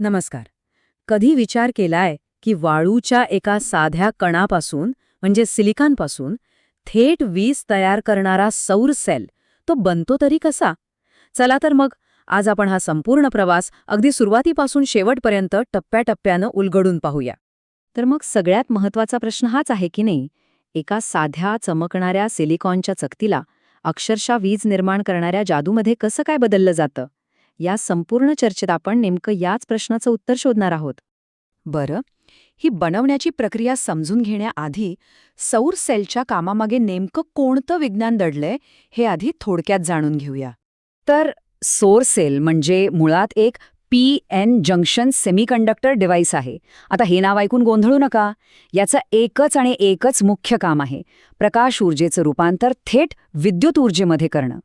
नमस्कार. कधी विचार केलाय की वाळूच्या एका साध्या कणापासून म्हणजे सिलिकॉनपासून थेट वीज तयार करणारा सौर सेल तो बनतो तरी कसा? चला तर मग आज आपण हा संपूर्ण प्रवास अगदी सुरुवातीपासून शेवटपर्यंत टप्प्याटप्प्यानं उलगडून पाहूया. तर मग सगळ्यात महत्वाचा प्रश्न हाच आहे की नाही, एका साध्या चमकणाऱ्या सिलिकॉनच्या चकतीला अक्षरशः वीज निर्माण करणाऱ्या जादूमध्ये कसं काय बदललं जातं? या संपूर्ण चर्चेत आपण नेमकं याच प्रश्नाचं उत्तर शोधणार आहोत. बरं, ही बनवण्याची प्रक्रिया समजून घेण्याआधी सौर सेलच्या कामामागे नेमकं कोणतं विज्ञान दडलंय हे आधी थोडक्यात जाणून घेऊया. तर सौर सेल म्हणजे मुळात एक पी-एन जंक्शन सेमीकंडक्टर डिव्हाइस आहे. आता हे नाव ऐकून गोंधळू नका. याचं एकच आणि एकच मुख्य काम आहे, प्रकाश ऊर्जेचं रूपांतर थेट विद्युत ऊर्जेमध्ये करणं.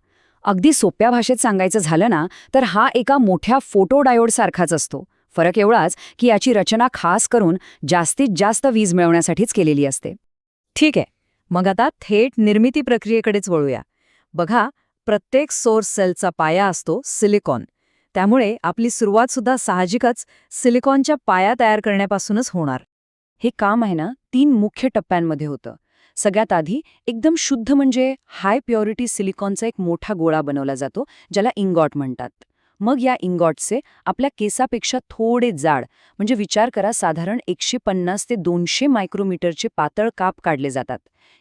अगदी सोप्या भाषेत सांगायचं झालं ना, तर हा एका मोठ्या फोटोडायोडसारखाच असतो. फरक एवढाच की याची रचना खास करून जास्तीत जास्त वीज मिळवण्यासाठीच केलेली असते. ठीक आहे, मग आता थेट निर्मिती प्रक्रियेकडेच वळूया. बघा, प्रत्येक सौर सेलचा पाया असतो सिलिकॉन. त्यामुळे आपली सुरुवातसुद्धा साहजिकच सिलिकॉनच्या पाया तयार करण्यापासूनच होणार. हे काम आहे ना 3 मुख्य टप्प्यांमध्ये होतं. सगळ्यात आधी एकदम शुद्ध म्हणजे हाय प्युरिटी सिलिकॉनचा एक मोठा गोळा बनवला जातो, ज्याला इंगॉट म्हणतात. मग या इंगॉटचे आपल्या केसापेक्षा थोडे जाड म्हणजे विचार करा साधारण 150 ते 200 मायक्रोमीटरचे पातळ काप काढले जातात.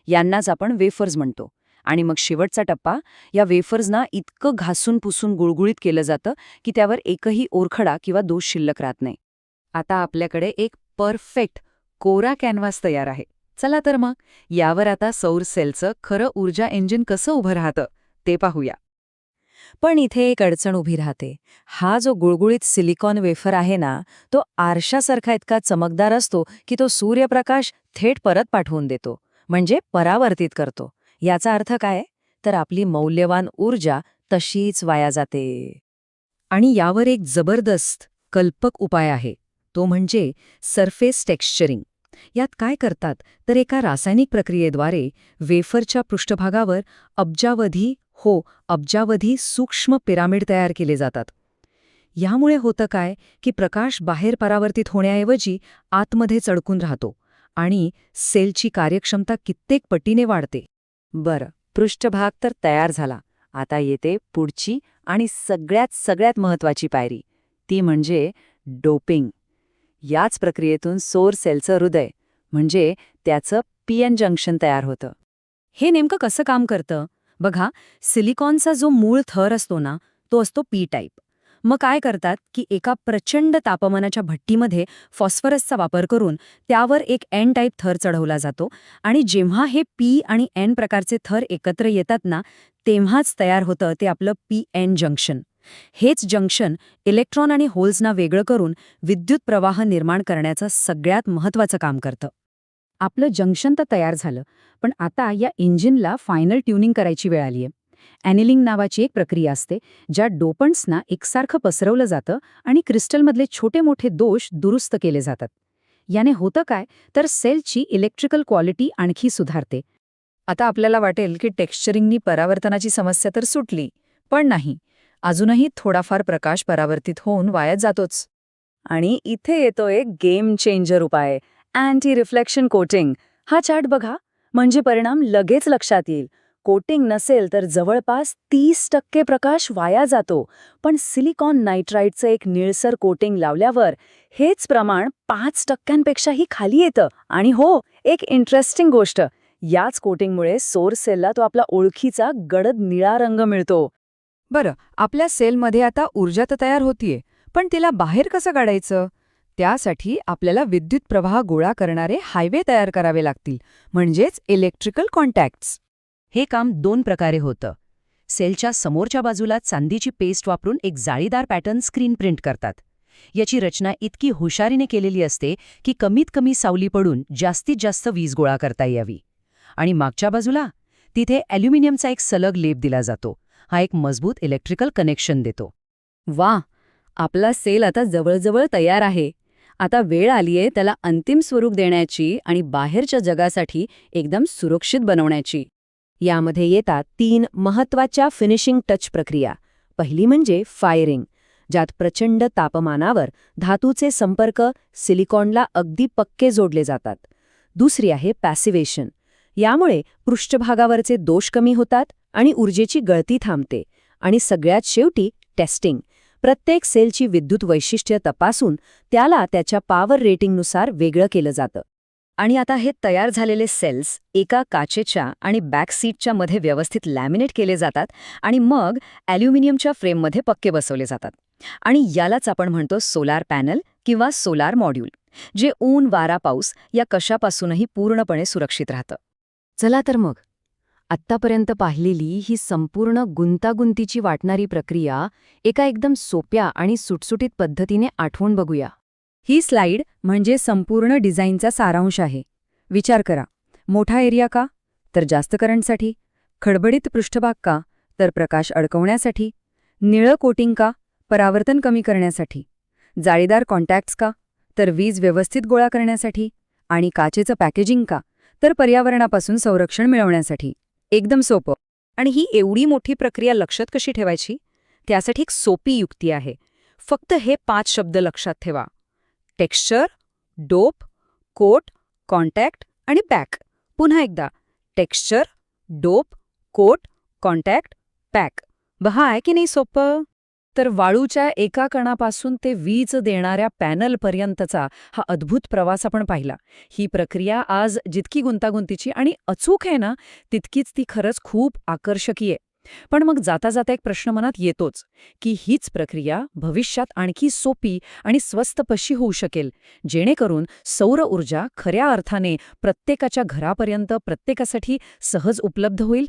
यांनाच आपण वेफर्स म्हणतो. आणि मग शेवटचा टप्पा, या वेफर्सना इतकं घासून पुसून गुळगुळीत केलं जातं की त्यावर एकही ओरखडा किंवा दोष शिल्लक राहत नाही. आता आपल्याकडे एक परफेक्ट कोरा कॅनव्हास तयार आहे. चला तर मग यावर आता सौर सेलचं खरं ऊर्जा इंजिन कसं उभं राहतं ते पाहूया. पण इथे एक अडचण उभी राहते. हा जो गुळगुळीत सिलिकॉन वेफर आहे ना, तो आरशासारखा इतका चमकदार असतो की तो सूर्यप्रकाश थेट परत पाठवून देतो, म्हणजे परावर्तित करतो. याचा अर्थ काय? तर आपली मौल्यवान ऊर्जा तशीच वाया जाते. आणि यावर एक जबरदस्त कल्पक उपाय आहे, तो म्हणजे सरफेस टेक्स्चरिंग. यात काय करतात तर एका रासायनिक प्रक्रियेद्वारे वेफरच्या पृष्ठभागावर अब्जावधी सूक्ष्म पिरामिड तयार केले जातात. यामुळे होतं काय की प्रकाश बाहेर परावर्तित होण्याऐवजी आतमध्ये चढकून राहतो आणि सेलची कार्यक्षमता कित्येक पटीने वाढते. बरं, पृष्ठभाग तर तयार झाला. आता येते पुढची आणि सगळ्यात महत्वाची पायरी, ती म्हणजे डोपिंग. याच प्रक्रियेतून सौर सेलचं हृदय म्हणजे त्याचं पी-एन जंक्शन तयार होतं. हे नेमकं कसं काम करतं? बघा, सिलिकॉनचा जो मूळ थर असतो ना, तो असतो पी टाईप. मग काय करतात की एका प्रचंड तापमानाच्या भट्टीमध्ये फॉस्फरसचा वापर करून त्यावर एक एन टाईप थर चढवला जातो आणि जेव्हा हे पी आणि एन प्रकारचे थर एकत्र येतात ना, तेव्हाच तयार होतं ते आपलं पी-एन जंक्शन. हेच जंक्शन इलेक्ट्रॉन आणि होल्सना वेगळं करून विद्युत प्रवाह निर्माण करण्याचं सगळ्यात महत्त्वाचं काम करतं. आपलं जंक्शन तर तयार झालं, पण आता या इंजिनला फायनल ट्युनिंग करायची वेळ आलीये. ॲनिलिंग नावाची एक प्रक्रिया असते, ज्यात डोपंट्सना एकसारखं पसरवलं जातं आणि क्रिस्टलमधले छोटे मोठे दोष दुरुस्त केले जातात. याने होतं काय तर सेलची इलेक्ट्रिकल क्वालिटी आणखी सुधारते. आता आपल्याला वाटेल की टेक्स्चरिंगनी परावर्तनाची समस्या तर सुटली, पण नाही. अजूनही थोडाफार प्रकाश परावर्तित होऊन वायात जातोच. आणि इथे येतो एक गेम चेंजर उपाय, अँटी रिफ्लेक्शन कोटिंग. हा चार्ट बघा, म्हणजे परिणाम लगेच लक्षात येईल. कोटिंग नसेल तर जवळपास 30% प्रकाश वाया जातो, पण सिलिकॉन नायट्राइडचं एक निळसर कोटिंग लावल्यावर हेच प्रमाण 5%पेक्षाही खाली येतं. आणि हो, एक इंटरेस्टिंग गोष्ट, याच कोटिंगमुळे सौर सेलला तो आपला ओळखीचा गडद निळा रंग मिळतो. बरं, आपल्या सेलमध्ये आता ऊर्जा तर तयार होतीये, पण तिला बाहेर कसं काढायचं? त्यासाठी आपल्याला विद्युत प्रवाह गोळा करणारे हायवे तयार करावे लागतील, म्हणजेच इलेक्ट्रिकल कॉन्टॅक्ट्स. हे काम 2 प्रकारे होतं. सेलच्या समोरच्या बाजूला चांदीची पेस्ट वापरून एक जाळीदार पॅटर्न स्क्रीन प्रिंट करतात. याची रचना इतकी हुशारीने केलेली असते की कमीत कमी सावली पडून जास्तीत जास्त वीज गोळा करता यावी. आणि मागच्या बाजूला तिथे ॲल्युमिनियमचा एक सलग लेप दिला जातो. हा एक मजबूत इलेक्ट्रिकल कनेक्शन देतो. वा, आपला सेल आता जवळजवळ तयार आहे. आता वेळ आलीये त्याला अंतिम स्वरूप देण्याची आणि बाहेरच्या जगासाठी एकदम सुरक्षित बनवण्याची. यामध्ये येतात 3 महत्त्वाच्या फिनिशिंग टच प्रक्रिया. पहिली म्हणजे फायरिंग. ज्यात प्रचंड तापमानावर धातूचे संपर्क सिलिकॉनला अगदी पक्के जोडले जातात. दुसरी आहे पॅसिव्हेशन. यामुळे पृष्ठभागावरचे दोष कमी होतात आणि ऊर्जेची गळती थांबते. आणि सगळ्यात शेवटी टेस्टिंग. प्रत्येक सेलची विद्युत वैशिष्ट्य तपासून त्याला त्याच्या पॉवर रेटिंगनुसार वेगळं केलं जातं. आणि आता हे तयार झालेले सेल्स एका काचेच्या आणि बॅक सीटच्या मध्ये व्यवस्थित लॅमिनेट केले जातात आणि मग ॲल्युमिनियमच्या फ्रेममध्ये पक्के बसवले जातात. आणि यालाच आपण म्हणतो सोलार पॅनल किंवा सोलार मॉड्यूल, जे ऊन, वारा, पाऊस या कशापासूनही पूर्णपणे सुरक्षित राहतं. चला तर मग आत्तापर्यंत पाहिलेली ही संपूर्ण गुंतागुंतीची वाटणारी प्रक्रिया एका एकदम सोप्या आणि सुटसुटीत पद्धतीने आठवून बघूया. ही स्लाईड म्हणजे संपूर्ण डिझाईनचा सारांश आहे. विचार करा, मोठा एरिया का? तर जास्त करंटसाठी. खडबडीत पृष्ठभाग का? तर प्रकाश अडकवण्यासाठी. निळं कोटिंग का? परावर्तन कमी करण्यासाठी. जाळीदार कॉन्टॅक्ट्स का? तर वीज व्यवस्थित गोळा करण्यासाठी. आणि काचेचं पॅकेजिंग का? तर पर्यावरणापासून संरक्षण मिळवण्यासाठी. एकदम सोपं. आणि ही एवढी मोठी प्रक्रिया लक्षात कशी ठेवायची? त्यासाठी एक सोपी युक्ती आहे. फक्त हे 5 शब्द लक्षात ठेवा: टेक्स्चर, डोप, कोट, कॉन्टॅक्ट आणि पॅक. पुन्हा एकदा: texture, dope, coat, contact, pack. बहा, आहे की नाही सोपं? तर वाळूच्या एका कणापासून ते वीज देणाऱ्या पॅनलपर्यंतचा हा अद्भुत प्रवास आपण पाहिला. ही प्रक्रिया आज जितकी गुंतागुंतीची आणि अचूक आहे ना, तितकीच ती खरंच खूप आकर्षकीय आहे. पण मग जाता जाता एक प्रश्न मनात येतोच की हीच प्रक्रिया भविष्यात आणखी सोपी आणि स्वस्त कशी होऊ शकेल, जेणेकरून सौर ऊर्जा खऱ्या अर्थाने प्रत्येकाच्या घरापर्यंत प्रत्येकासाठी सहज उपलब्ध होईल.